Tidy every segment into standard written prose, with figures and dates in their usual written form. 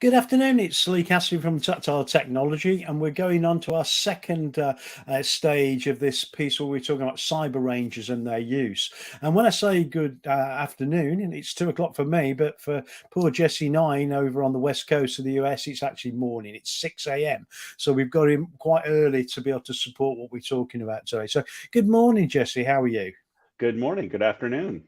Good afternoon, it's Cassidy from Tactile Technology, and we're going on to our second stage of this piece where we're talking about cyber ranges and their use. And when I say good afternoon, and it's 2 o'clock for me, but for poor Jesse 9 over on the west coast of the US, it's actually morning, it's 6 a.m. So we've got him quite early to be able to support what we're talking about today. So good morning, Jesse, how are you? Good morning, good afternoon.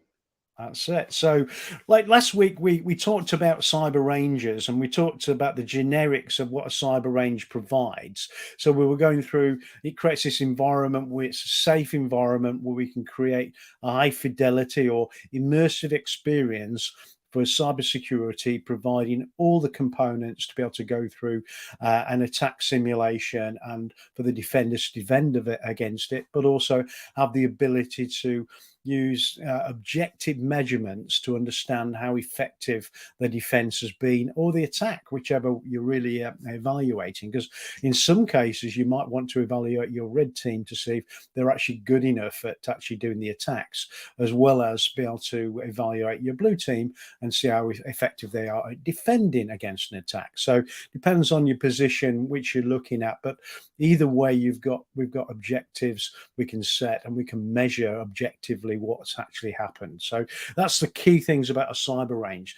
That's it. So, like last week, we talked about cyber ranges and we talked about the generics of what a cyber range provides. So we were going through. It creates this environment where it's a safe environment where we can create a high fidelity or immersive experience for cybersecurity, providing all the components to be able to go through an attack simulation and for the defenders to defend against it, but also have the ability to use objective measurements to understand how effective the defense has been or the attack, whichever you're really evaluating. Because in some cases, you might want to evaluate your red team to see if they're actually good enough at actually doing the attacks, as well as be able to evaluate your blue team and see how effective they are at defending against an attack. So depends on your position which you're looking at, but either way, we've got objectives we can set and we can measure objectively what's actually happened. So that's the key things about a cyber range.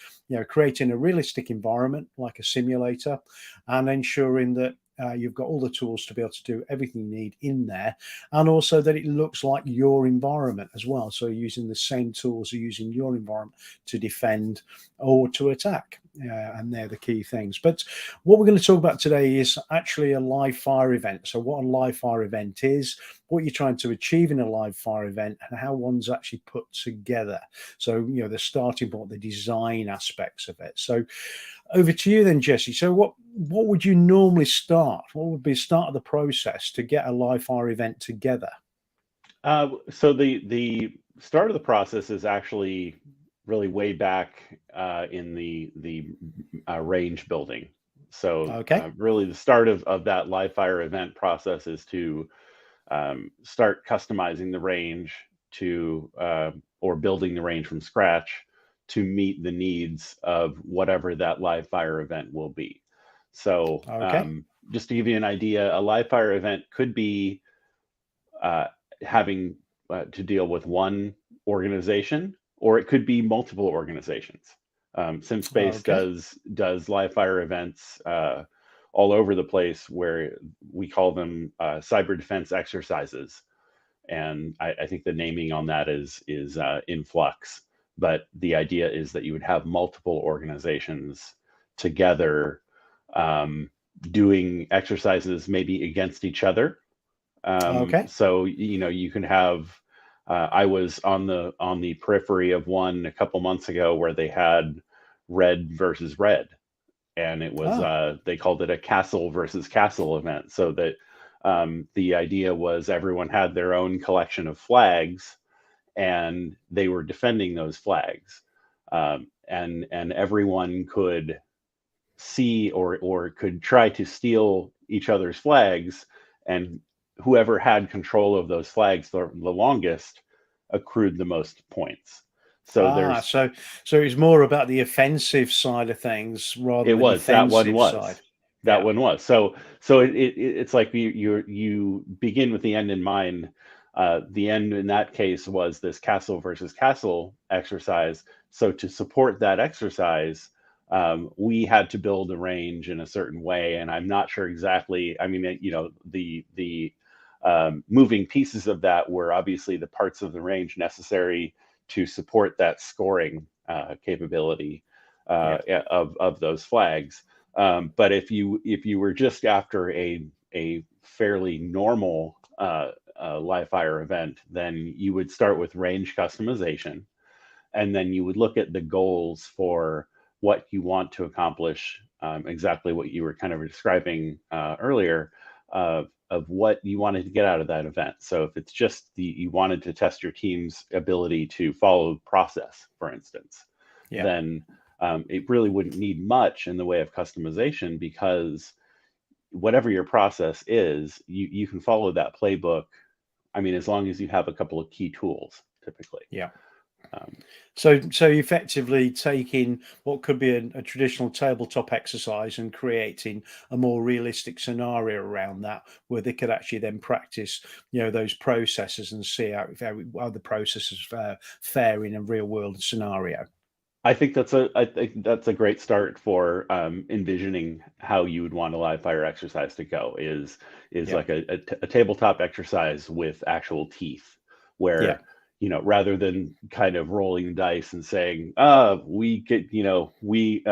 Creating a realistic environment like a simulator, and ensuring that you've got all the tools to be able to do everything you need in there, and also that it looks like your environment as well. So using the same tools you're using your environment to defend or to attack. And they're the key things. But what we're going to talk about today is actually a live fire event. So, what a live fire event is, what you're trying to achieve in a live fire event, and how one's actually put together. So, the starting point, the design aspects of it. So, over to you then, Jesse. So, what would you normally start? What would be the start of the process to get a live fire event together? So the start of the process is actually really way back in the range building. So Okay. really the start of that live fire event process is to start customizing the range to or building the range from scratch to meet the needs of whatever that live fire event will be. So Okay. just to give you an idea, a live fire event could be uh, having to deal with one organization, or it could be multiple organizations. SimSpace Okay. does live fire events all over the place, where we call them cyber defense exercises, and I think the naming on that is in flux. But the idea is that you would have multiple organizations together um, doing exercises maybe against each other. Okay. So you can have. I was on the periphery of one a couple months ago where they had red versus red, and it was Ah. they called it a castle versus castle event. So that the idea was everyone had their own collection of flags, and they were defending those flags, and everyone could see or could try to steal each other's flags, and whoever had control of those flags the longest accrued the most points. So Ah, there's so it's more about the offensive side of things rather it than the was that one defensive was side. that Yeah. one was so it's like you begin with the end in mind. The end in that case was this castle versus castle exercise. So to support that exercise, we had to build a range in a certain way, and I'm not sure exactly. I mean, the moving pieces of that were obviously the parts of the range necessary to support that scoring capability Yeah. of those flags. But if you were just after a fairly normal live fire event, then you would start with range customization, and then you would look at the goals for what you want to accomplish. Exactly what you were kind of describing earlier, of what you wanted to get out of that event. So if it's just you wanted to test your team's ability to follow process, for instance, Yeah. then it really wouldn't need much in the way of customization, because whatever your process is, you can follow that playbook. I mean, as long as you have a couple of key tools, typically. Yeah. Um, So effectively taking what could be a traditional tabletop exercise and creating a more realistic scenario around that, where they could actually then practice, those processes and see how the processes fare in a real world scenario. I think that's a great start for envisioning how you would want a live fire exercise to go. Is Yeah, like a tabletop exercise with actual teeth, yeah, where rather than kind of rolling dice and saying, we get we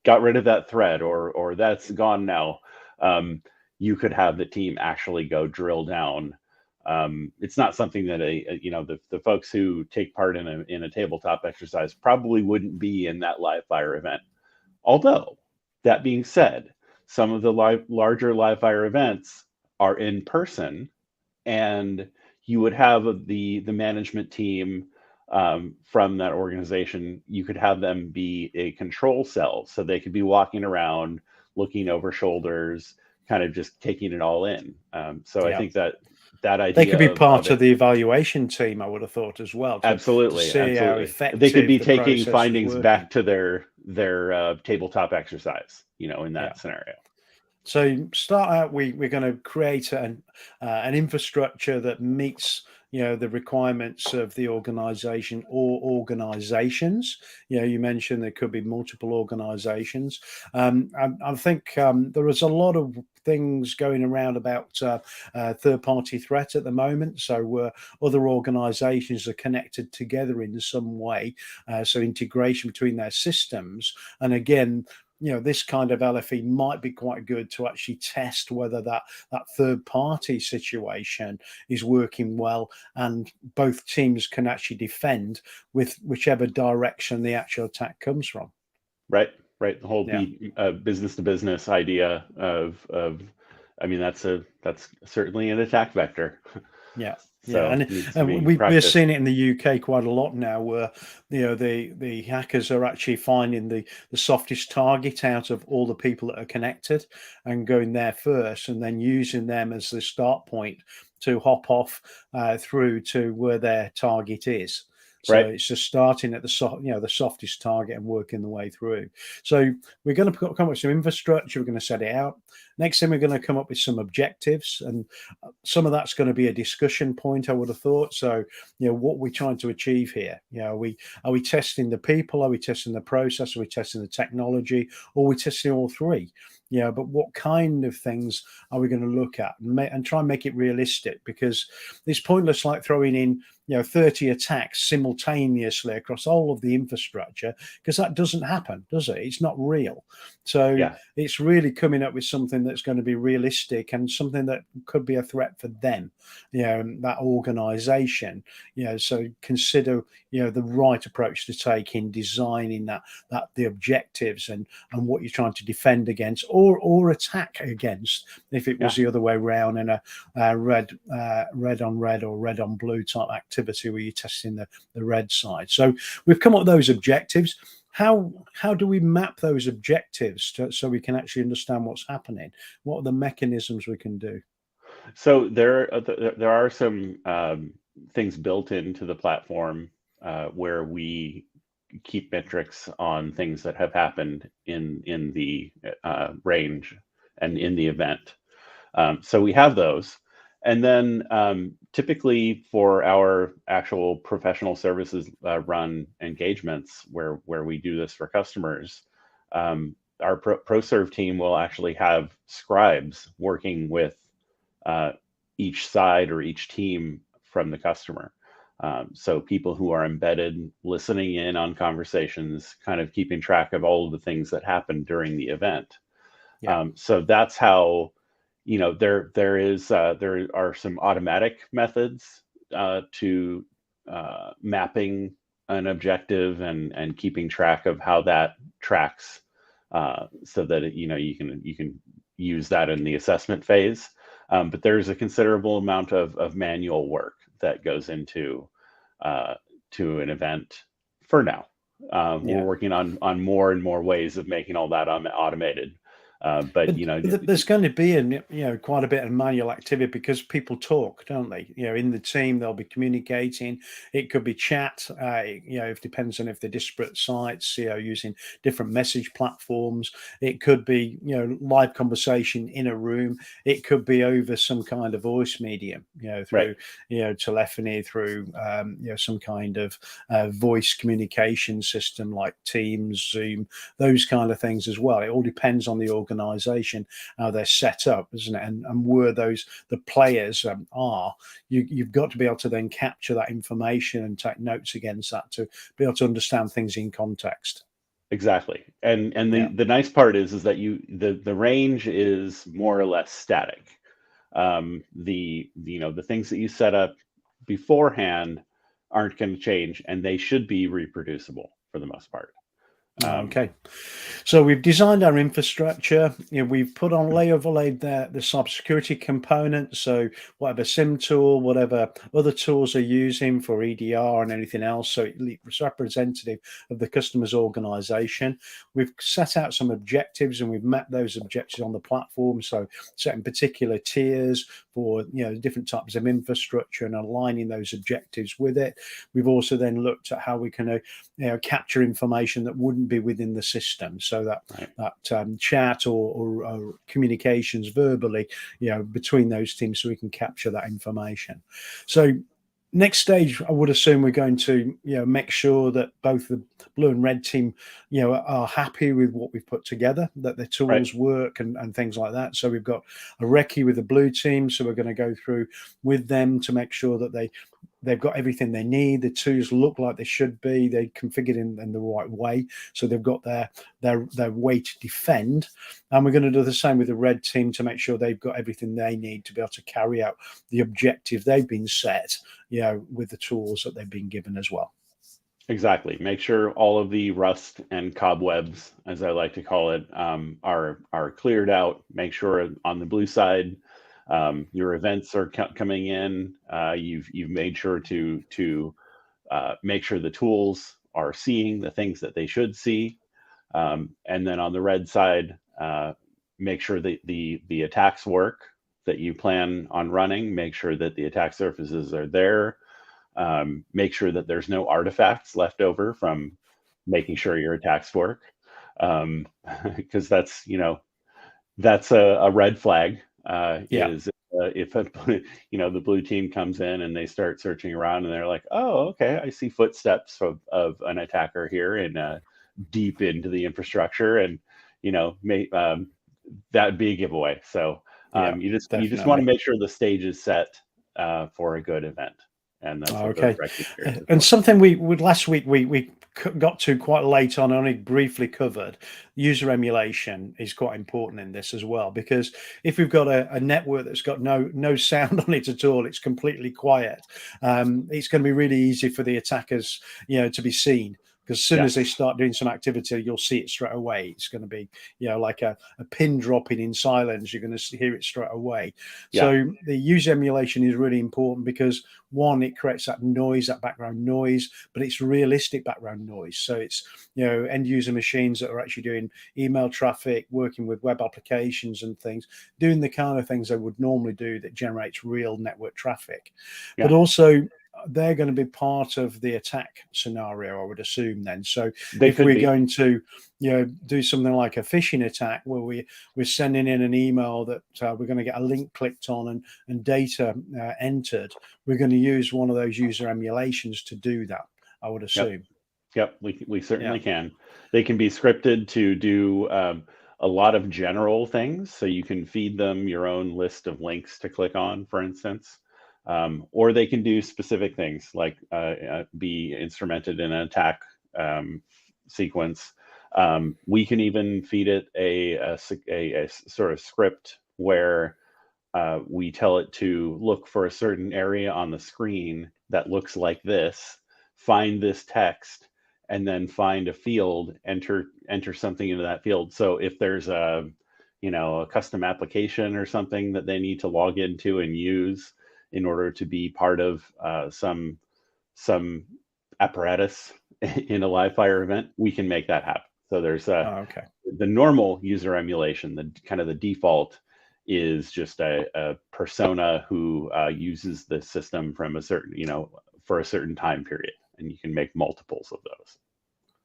got rid of that thread, or that's gone now. Um, you could have the team actually go drill down. It's not something that the folks who take part in a tabletop exercise probably wouldn't be in that live fire event. Although that being said, some of the larger live fire events are in person, and you would have the management team from that organization. You could have them be a control cell, so they could be walking around, looking over shoulders, kind of just taking it all in. So I yeah. think that They could idea be of part of it, the evaluation team, I would have thought as well, to absolutely, see how absolutely, they could effective be the taking process was findings working. back to their tabletop exercise, in Yeah. that scenario. So start out, we're going to create an infrastructure that meets the requirements of the organization or organizations. You mentioned there could be multiple organizations. I think there is a lot of things going around about third party threat at the moment. So other organizations are connected together in some way. So integration between their systems. And again, this kind of LFE might be quite good to actually test whether that third party situation is working well, and both teams can actually defend with whichever direction the actual attack comes from. Right, right. The whole Yeah. business to business idea of, I mean, that's certainly an attack vector. Yeah, yeah, So and, needs to and be we're practiced. seeing it in the UK quite a lot now, where the hackers are actually finding the softest target out of all the people that are connected, and going there first, and then using them as the start point to hop off through to where their target is. So Right, it's just starting at the softest target and working the way through. So we're going to come up with some infrastructure. We're going to set it out. Next thing, we're going to come up with some objectives, and some of that's going to be a discussion point, I would have thought. So, what we're trying to achieve here. Are we testing the people? Are we testing the process? Are we testing the technology? Or are we testing all three? But what kind of things are we going to look at, and try and make it realistic? Because it's pointless like throwing in 30 attacks simultaneously across all of the infrastructure, because that doesn't happen, does it? It's not real. So yeah, it's really coming up with something that's going to be realistic and something that could be a threat for them, that organization. So consider the right approach to take in designing that the objectives and what you're trying to defend against, or attack against, if it was yeah. the other way around, in a red on red or red on blue type activity where you're testing the red side. So we've come up with those objectives. How do we map those objectives so we can actually understand what's happening? What are the mechanisms we can do? So there are some things built into the platform where we keep metrics on things that have happened in the range and in the event. So we have those. And then typically for our actual professional services run engagements where we do this for customers, our ProServe team will actually have scribes working with uh, each side or each team from the customer. So people who are embedded, listening in on conversations, kind of keeping track of all of the things that happened during the event. Yeah, So that's how, there are some automatic methods to mapping an objective and keeping track of how that tracks, so that you can use that in the assessment phase. But there's a considerable amount of manual work that goes into to an event for now. We're yeah, working on more and more ways of making all that automated. But But there's going to be quite a bit of manual activity because people talk, don't they? In the team they'll be communicating. It could be chat. It depends on if they're disparate sites. Using different message platforms. It could be live conversation in a room. It could be over some kind of voice medium. right, Through telephony, through some kind of voice communication system like Teams, Zoom, those kind of things as well. It all depends on the organization, how they're set up, isn't it? And where the players are, you've got to be able to then capture that information and take notes against that to be able to understand things in context. exactly. And Yeah. the nice part is that the range is more or less static. The things that you set up beforehand aren't going to change, and they should be reproducible for the most part. Okay, so we've designed our infrastructure. We've put on layer overlaid the cybersecurity component. So whatever SIM tool, whatever other tools are using for EDR and anything else, so it's representative of the customer's organization. We've set out some objectives and we've met those objectives on the platform. So setting particular tiers for different types of infrastructure and aligning those objectives with it. We've also then looked at how we can capture information that wouldn't be within the system, so that Right. chat or communications verbally between those teams, so we can capture that information. So next stage, I would assume we're going to make sure that both the blue and red team are happy with what we've put together, that the Right. tools work and things like that. So we've got a recce with the blue team, so we're going to go through with them to make sure that they've got everything they need. The tools look like they should be. They're configured in the right way, so they've got their way to defend. And we're going to do the same with the red team to make sure they've got everything they need to be able to carry out the objective they've been set, with the tools that they've been given as well. Exactly. Make sure all of the rust and cobwebs, as I like to call it, are cleared out. Make sure on the blue side, your events are coming in. You've made sure to make sure the tools are seeing the things that they should see, and then on the red side, make sure that the attacks work that you plan on running. Make sure that the attack surfaces are there. Make sure that there's no artifacts left over from making sure your attacks work, because that's a red flag. Yeah. Is if the blue team comes in and they start searching around and they're like, oh, okay, I see footsteps of an attacker here and deep into the infrastructure, and that'd be a giveaway. So Yeah, you just want to definitely. make sure the stage is set for a good event, and that's what the Okay. recce tiers are And for. something we would last week we got to quite late on, only briefly covered. User emulation is quite important in this as well, because if we've got a network that's got no sound on it at all, it's completely quiet. It's going to be really easy for the attackers, to be seen. Because as soon Yeah, as they start doing some activity, you'll see it straight away. It's going to be, like a pin dropping in silence. You're going to hear it straight away. yeah, So the user emulation is really important because, one, it creates that noise, that background noise, but it's realistic background noise. So it's end user machines that are actually doing email traffic, working with web applications and things, doing the kind of things they would normally do that generates real network traffic. But yeah. also, they're going to be part of the attack scenario, I would assume then. So They if could we're be. going to do something like a phishing attack where we're sending in an email that we're going to get a link clicked on and data entered, we're going to use one of those user emulations to do that, I would Yep. assume. Yep, we Yeah. certainly can. They can be scripted to do a lot of general things, so you can feed them your own list of links to click on, for instance. Or they can do specific things like be instrumented in an attack sequence. We can even feed it a sort of script where we tell it to look for a certain area on the screen that looks like this, find this text, and then find a field, enter something into that field. So if there's a custom application or something that they need to log into and use in order to be part of some apparatus in a live fire event, we can make that happen. So there's Oh, okay. the normal user emulation, the kind of the default is just a persona who uses the system from a certain, for a certain time period, and you can make multiples of those.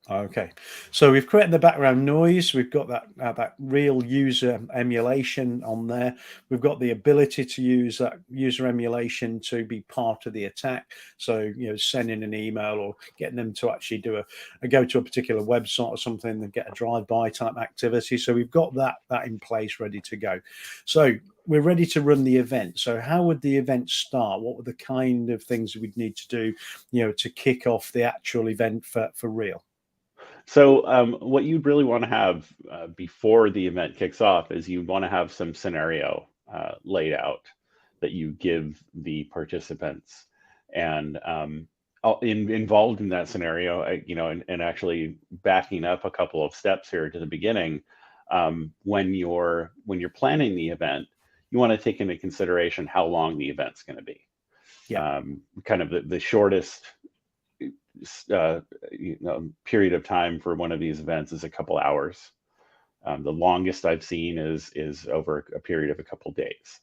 Okay, so we've created the background noise. We've got that real user emulation on there. We've got the ability to use that user emulation to be part of the attack. So sending an email or getting them to actually do a go to a particular website or something and get a drive-by type activity. So we've got that in place, ready to go. So we're ready to run the event. So how would the event start? What were the kind of things we'd need to do, to kick off the actual event for real? So what you'd really want to have before the event kicks off is you want to have some scenario laid out that you give the participants, and involved in that scenario, and actually backing up a couple of steps here to the beginning. When you're planning the event, you want to take into consideration how long the event's going to be. Yeah. Kind of the shortest period of time for one of these events is a couple hours. The longest I've seen is over a period of a couple days.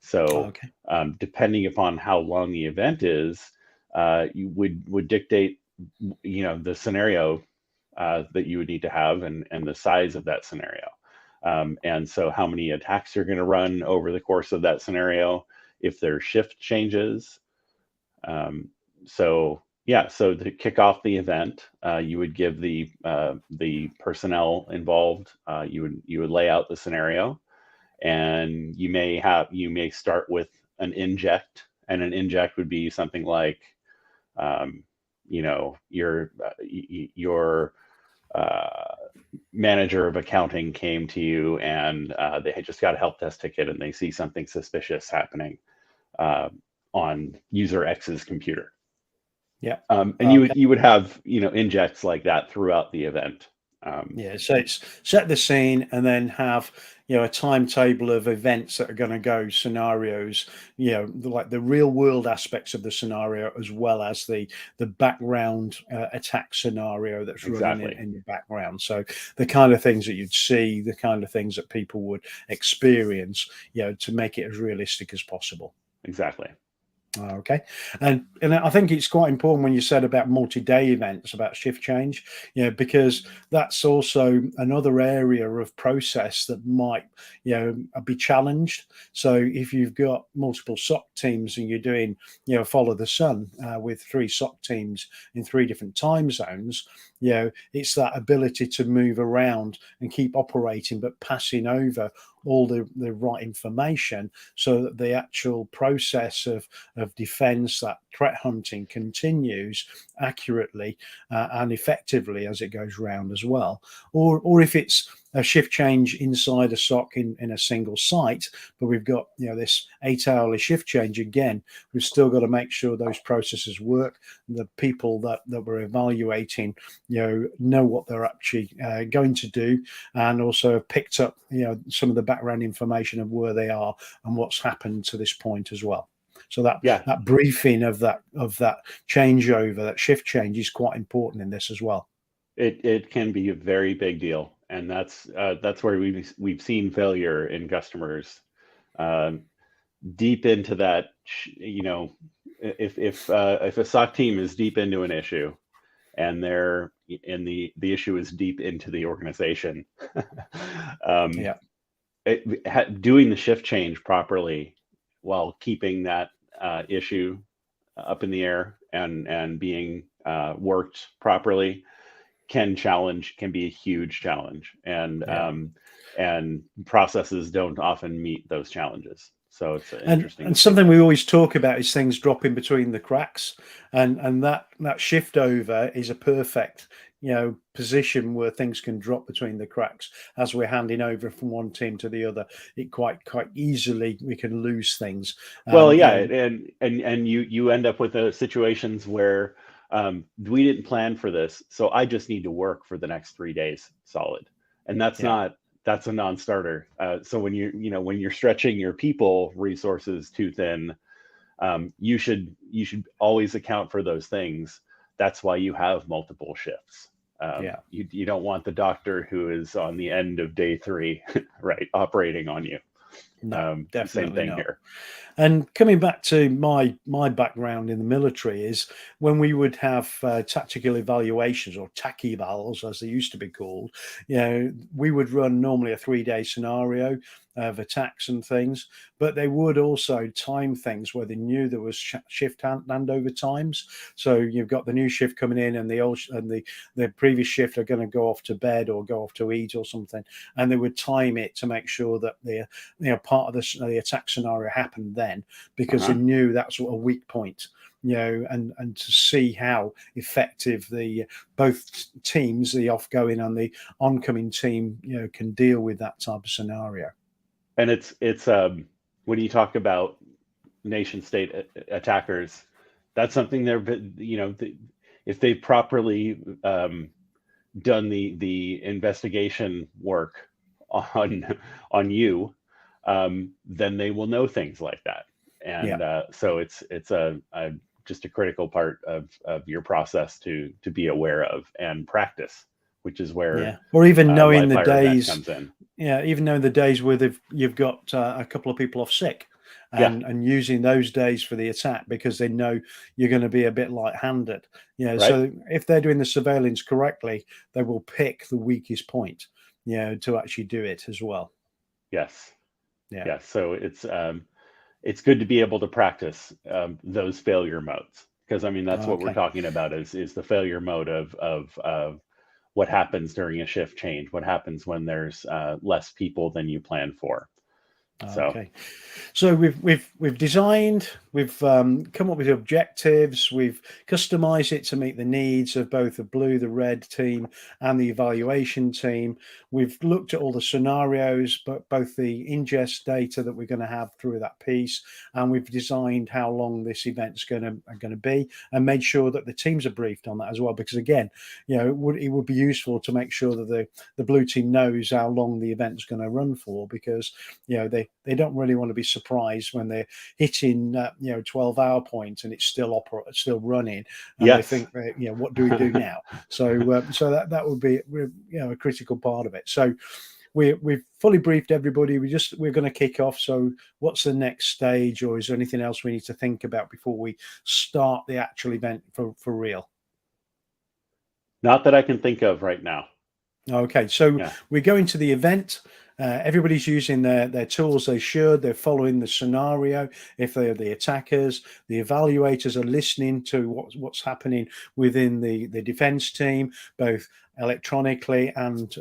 So Okay. depending upon how long the event is, you would dictate the scenario that you would need to have, and the size of that scenario. And so how many attacks you're going to run over the course of that scenario, if there's shift changes. So to kick off the event, you would give the personnel involved. You would lay out the scenario, and you may start with an inject, and an inject would be something like, your manager of accounting came to you, and they had just got a help desk ticket, and they see something suspicious happening on user X's computer. Yeah. And Okay. you would have injects like that throughout the event. Yeah. So it's set the scene and then have a timetable of events that are going to go, scenarios, like the real world aspects of the scenario, as well as the background attack scenario that's running Exactly. in the background. So the kind of things that you'd see, the kind of things that people would experience, to make it as realistic as possible. Exactly. Okay, and I think it's quite important when you said about multi-day events, about shift change, because that's also another area of process that might, be challenged. So if you've got multiple SOC teams and you're doing, follow the sun with 3 SOC teams in 3 different time zones, it's that ability to move around and keep operating, but passing over all the right information so that the actual process of defense, that threat hunting, continues accurately and effectively as it goes round as well. Or if it's a shift change inside a SOC in a single site, but we've got this 8-hourly shift change again, we've still got to make sure those processes work. The people that we're evaluating, know what they're actually going to do, and also have picked up some of the background information of where they are and what's happened to this point as well. So that briefing of that changeover, that shift change, is quite important in this as well. It can be a very big deal, and that's where we've seen failure in customers deep into that. If a SOC team is deep into an issue, and the issue is deep into the organization, Yeah. doing the shift change properly while keeping that issue up in the air and being worked properly can be a huge challenge, and processes don't often meet those challenges. So it's interesting. And something we always talk about is things dropping between the cracks, and that shift over is a perfect position where things can drop between the cracks as we're handing over from one team to the other. It quite easily we can lose things. Well, yeah, and you end up with situations where we didn't plan for this, so I just need to work for the next 3 days solid, and that's a non-starter. So when you're stretching your people resources too thin, you should always account for those things. That's why you have multiple shifts. Yeah. You don't want the doctor who is on the end of day 3, right, operating on you. No, Same definitely thing not. here. And coming back to my background in the military is when we would have tactical evaluations, or TAC evals as they used to be called. We would run normally a 3-day scenario of attacks and things, but they would also time things where they knew there was shift handover times. So you've got the new shift coming in, and the previous shift are going to go off to bed or go off to eat or something, and they would time it to make sure that part of the attack scenario happened then, because they Uh-huh. knew that's a weak point. And to see how effective the both teams, the offgoing and the oncoming team, can deal with that type of scenario. And it's when you talk about nation state attackers, that's something if they properly done the investigation work on you, then they will know things like that. Yeah. And so it's a just a critical part of your process to be aware of and practice, which is where Yeah. Or even knowing live the fire event days. comes in. Yeah, even knowing the days where you've got a couple of people off sick, Yeah, and using those days for the attack, because they know you're going to be a bit light-handed. right. So if they're doing the surveillance correctly, they will pick the weakest point, to actually do it as well. Yes, Yeah. yes. So it's good to be able to practice those failure modes, because I mean that's what we're Okay. talking about is the failure mode of what happens during a shift change, what happens when there's less people than you plan for. So Okay. So we've designed, we've come up with objectives, we've customized it to meet the needs of both the blue, the red team, and the evaluation team. We've looked at all the scenarios, but both the ingest data that we're going to have through that piece, and we've designed how long this event's going to be, and made sure that the teams are briefed on that as well. Because again, it would be useful to make sure that the blue team knows how long the event's going to run for, because they don't really want to be surprised when they're hitting 12-hour point and it's still running, and they yes. think, what do we do now? So that would be a critical part of it. So we've fully briefed everybody. We're going to kick off. So what's the next stage, or is there anything else we need to think about before we start the actual event for real? Not that I can think of right now. Okay, so Yeah, we're going to the event. Everybody's using their tools. They're following the scenario. If they're the attackers, the evaluators are listening to what's happening within the defense team, both electronically and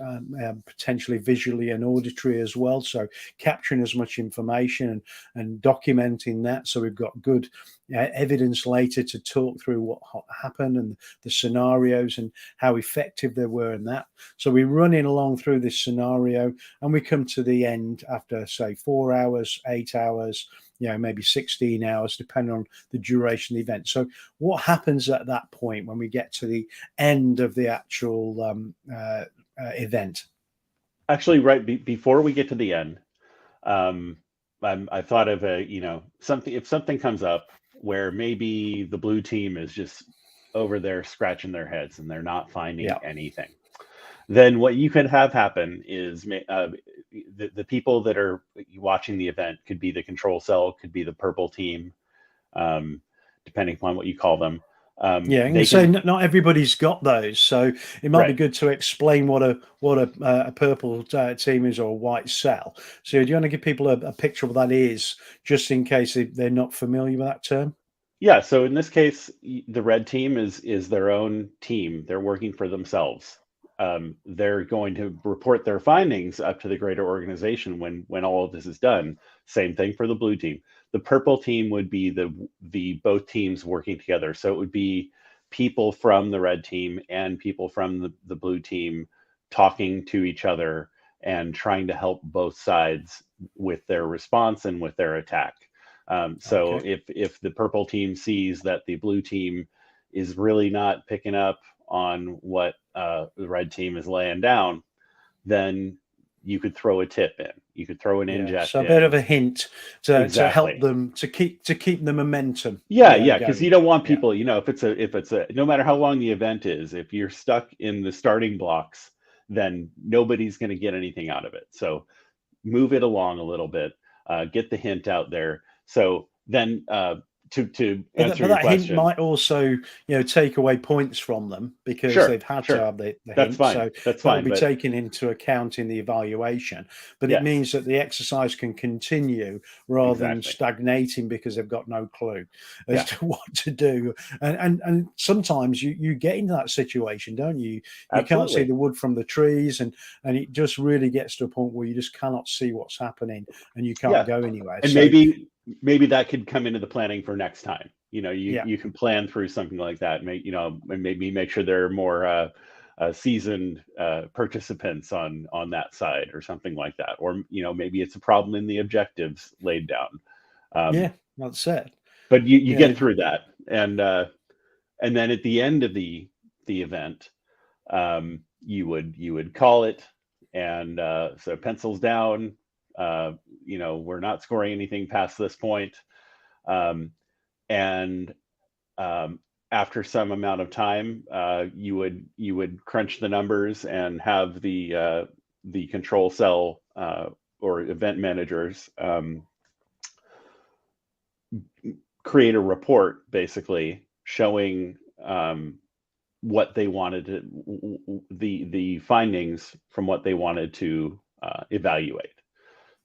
potentially visually and auditory as well. So capturing as much information and documenting that, so we've got good evidence later to talk through what happened and the scenarios and how effective they were in that. So we're running along through this scenario, and we come to the end after, say, 4 hours, 8 hours, maybe 16 hours, depending on the duration of the event. So what happens at that point when we get to the end of the actual event? actually, right before we get to the end, um, I thought of something. If something comes up where maybe the blue team is just over there scratching their heads and they're not finding Yeah. anything, then what you could have happen is the people that are watching the event could be the control cell, could be the purple team, um, depending upon what you call them. Yeah, I'm going to They say can, not everybody's got those, so it might be right. good to explain what a purple team is, or a white cell. So do you want to give people a picture of what that is, just in case they're not familiar with that term? Yeah, so in this case, the red team is their own team. They're working for themselves. They're going to report their findings up to the greater organization when all of this is done. Same thing for the blue team. The purple team would be the both teams working together. So it would be people from the red team and people from the blue team talking to each other and trying to help both sides with their response and with their attack. So Okay. if the purple team sees that the blue team is really not picking up on what the red team is laying down, then you could throw a tip in, you could throw an Yeah, ingest so a bit in. of a hint to help Exactly. them to keep the momentum. Yeah, because Going. you don't want Yeah, people, if it's a no matter how long the event is, if you're stuck in the starting blocks, then nobody's going to get anything out of it. So move it along a little bit, get the hint out there. So then, to answer but your that hint question, might also take away points from them because sure, they've had to sure, have the that's hint. fine, So that's that will fine. be But taken into account in the evaluation. But it yes, means that the exercise can continue rather than exactly. stagnating because they've got no clue as Yeah, to what to do. And sometimes you get into that situation, don't you? You can't see absolutely. the wood from the trees, and it just really gets to a point where you just cannot see what's happening and you can't Yeah, go anywhere. and So maybe that could come into the planning for next time. You yeah. you can plan through something like that. And maybe make sure there are more seasoned participants on that side or something like that. Or maybe it's a problem in the objectives laid down. Um, Yeah, that's it. but you Yeah, get through that, and then at the end of the event, you would call it, and so pencils down. We're not scoring anything past this point, um, and after some amount of time, you would crunch the numbers and have the control cell or event managers create a report basically showing what they wanted to, the findings from what they wanted to evaluate.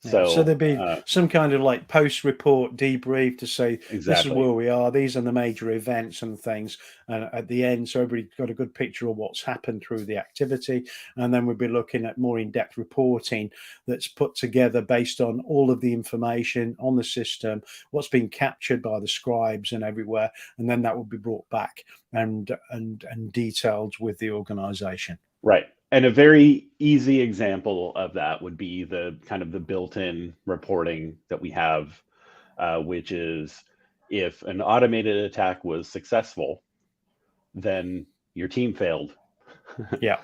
yeah. So So there'd be some kind of like post-report debrief to say this is exactly, where we are. These are the major events and things. And at the end, so everybody got a good picture of what's happened through the activity. And then we'd be looking at more in-depth reporting that's put together based on all of the information on the system, what's been captured by the scribes and everywhere, and then that would be brought back and detailed with the organization. right. And a very easy example of that would be the kind of the built-in reporting that we have, which is if an automated attack was successful, then your team failed Yeah.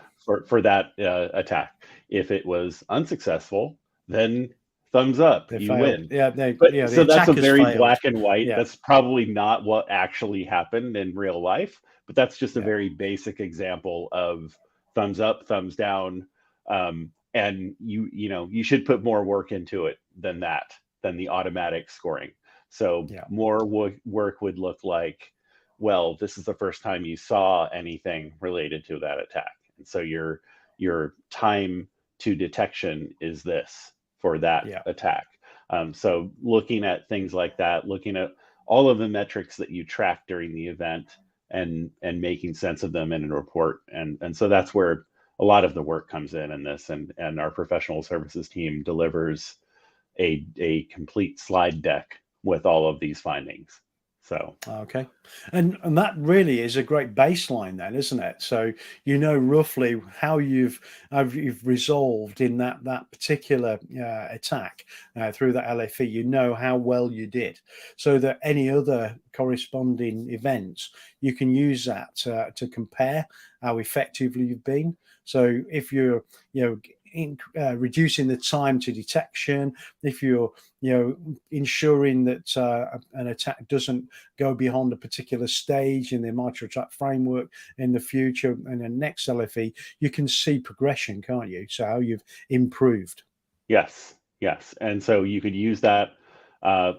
for that attack. If it was unsuccessful, then thumbs up, They you failed. win. Yeah, But the so that's a attackers very failed. black and white. Yeah, That's probably not what actually happened in real life, but that's just a yeah, very basic example of thumbs up, thumbs down. And you should put more work into it than that, than the automatic scoring. So yeah, more work would look like, well, this is the first time you saw anything related to that attack. And so your time to detection is this for that yeah, attack. So looking at things like that, looking at all of the metrics that you track during the event, and making sense of them in a report, and so that's where a lot of the work comes in this, and our professional services team delivers a complete slide deck with all of these findings. So okay. And that really is a great baseline then, isn't it? So you know roughly how you've resolved in that particular attack through that LFE. You know how well you did, so that any other corresponding events you can use that to compare how effectively you've been. So if you're reducing the time to detection, if you're ensuring that an attack doesn't go beyond a particular stage in the micro attack framework in the future and the next LFE, you can see progression, can't you? So how you've improved. yes, yes, and so you could use that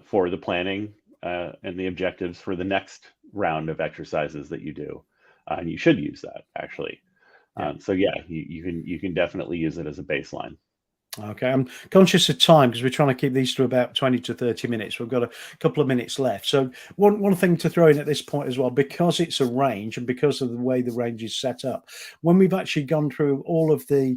for the planning and the objectives for the next round of exercises that you do, and you should use that actually. Yeah. So yeah, you can definitely use it as a baseline. Okay, I'm conscious of time because we're trying to keep these to about 20 to 30 minutes. We've got a couple of minutes left. So one thing to throw in at this point as well, because it's a range and because of the way the range is set up, when we've actually gone through all of the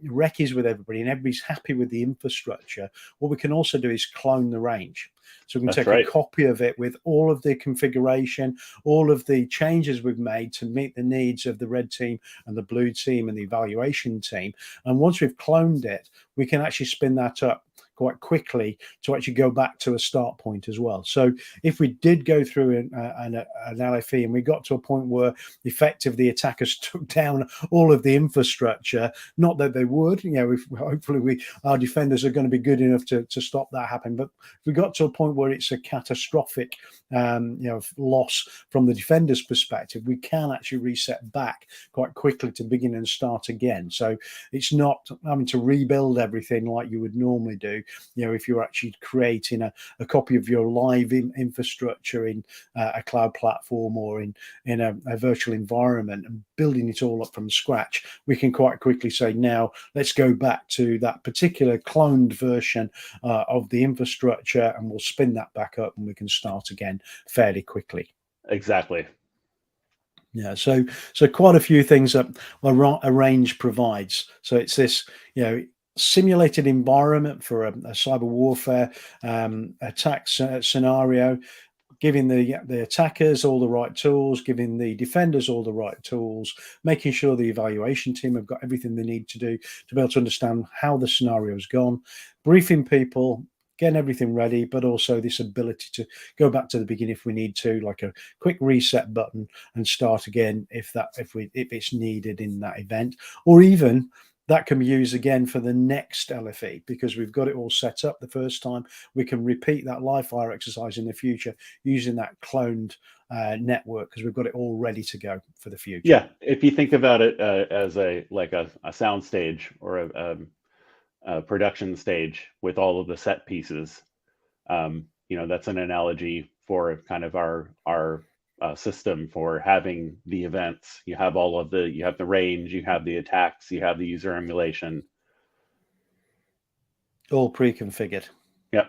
recce's with everybody and everybody's happy with the infrastructure, what we can also do is clone the range. So we can That's take a right. copy of it with all of the configuration, all of the changes we've made to meet the needs of the red team and the blue team and the evaluation team. And once we've cloned it, we can actually spin that up quite quickly to actually go back to a start point as well. So if we did go through an LFE and we got to a point where effectively attackers took down all of the infrastructure, not that they would, hopefully our defenders are going to be good enough to stop that happening. But if we got to a point where it's a catastrophic, loss from the defender's perspective, we can actually reset back quite quickly to begin and start again. So it's not having to rebuild everything like you would normally do. If you're actually creating a copy of your live infrastructure in a cloud platform or in a virtual environment and building it all up from scratch, we can quite quickly say, now let's go back to that particular cloned version of the infrastructure, and we'll spin that back up and we can start again fairly quickly. Exactly. Yeah, so quite a few things that a range provides. So it's this, simulated environment for a cyber warfare attack scenario, giving the attackers all the right tools, giving the defenders all the right tools, making sure the evaluation team have got everything they need to do to be able to understand how the scenario's gone, briefing people, getting everything ready, but also this ability to go back to the beginning if we need to, like a quick reset button and start again if it's needed in that event, or even that can be used again for the next LFE because we've got it all set up the first time. We can repeat that live fire exercise in the future using that cloned network because we've got it all ready to go for the future. Yeah, if you think about it as a sound stage or a production stage with all of the set pieces, that's an analogy for kind of our system for having the events. You have you have the range, you have the attacks, you have the user emulation, all pre-configured. Yep.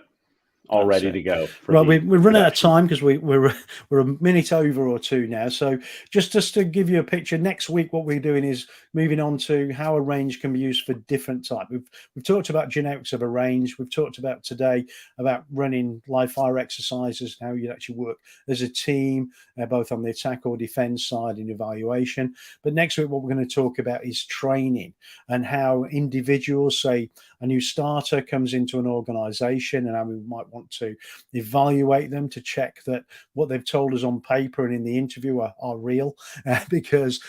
All ready to go. Right, we've run out of time because we're a minute over or two now. So just to give you a picture, next week what we're doing is moving on to how a range can be used for different type. We've talked about generics of a range. We've talked about today about running live fire exercises, how you actually work as a team, both on the attack or defense side in evaluation. But next week what we're going to talk about is training and how individuals, say a new starter comes into an organization, and how we might want to evaluate them to check that what they've told us on paper and in the interview are real, because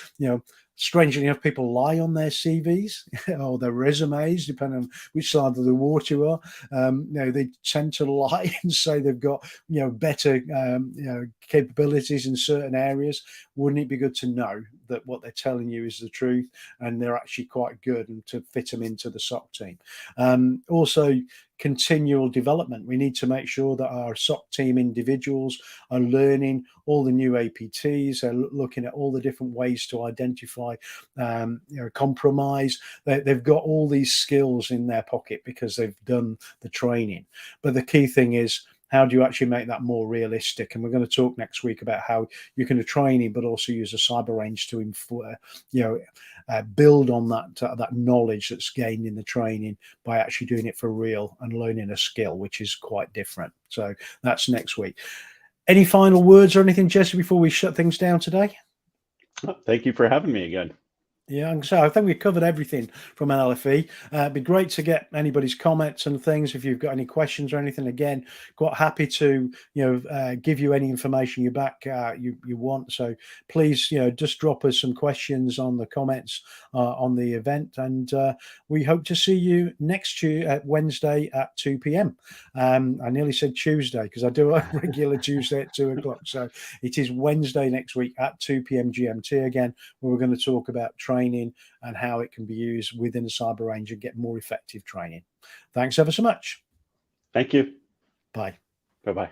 strangely enough, people lie on their CVs or their resumes, depending on which side of the water you are. They tend to lie and say they've got better capabilities in certain areas. Wouldn't it be good to know that what they're telling you is the truth and they're actually quite good, and to fit them into the SOC team? Also, continual development. We need to make sure that our SOC team individuals are learning all the new APTs, are looking at all the different ways to identify compromise. They've got all these skills in their pocket because they've done the training. But the key thing is, how do you actually make that more realistic? And we're going to talk next week about how you can do training, but also use a cyber range to build on that knowledge that's gained in the training by actually doing it for real and learning a skill, which is quite different. So that's next week. Any final words or anything, Jesse, before we shut things down today? Thank you for having me again. Yeah, so I think we've covered everything from an LFE. It'd be great to get anybody's comments and things. If you've got any questions or anything, again, quite happy to give you any information you want. So please, just drop us some questions on the comments on the event, and we hope to see you next Wednesday at 2 p.m. I nearly said Tuesday because I do a regular Tuesday at 2 o'clock. So it is Wednesday next week at 2 p.m. GMT again, where we're going to talk about training and how it can be used within the cyber range and get more effective training. Thanks ever so much. Thank you. Bye. Bye-bye.